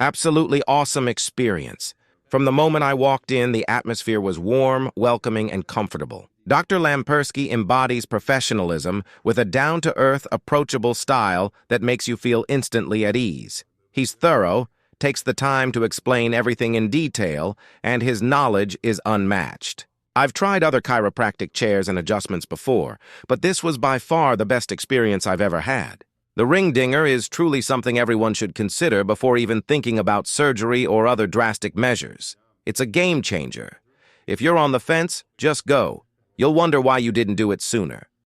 Absolutely awesome experience. From the moment I walked in, the atmosphere was warm, welcoming, and comfortable. Dr. Lamperski embodies professionalism with a down-to-earth, approachable style that makes you feel instantly at ease. He's thorough, takes the time to explain everything in detail, and his knowledge is unmatched. I've tried other chiropractic chairs and adjustments before, but this was by far the best experience I've ever had. The ring dinger is truly something everyone should consider before even thinking about surgery or other drastic measures. It's a game changer. If you're on the fence, just go. You'll wonder why you didn't do it sooner.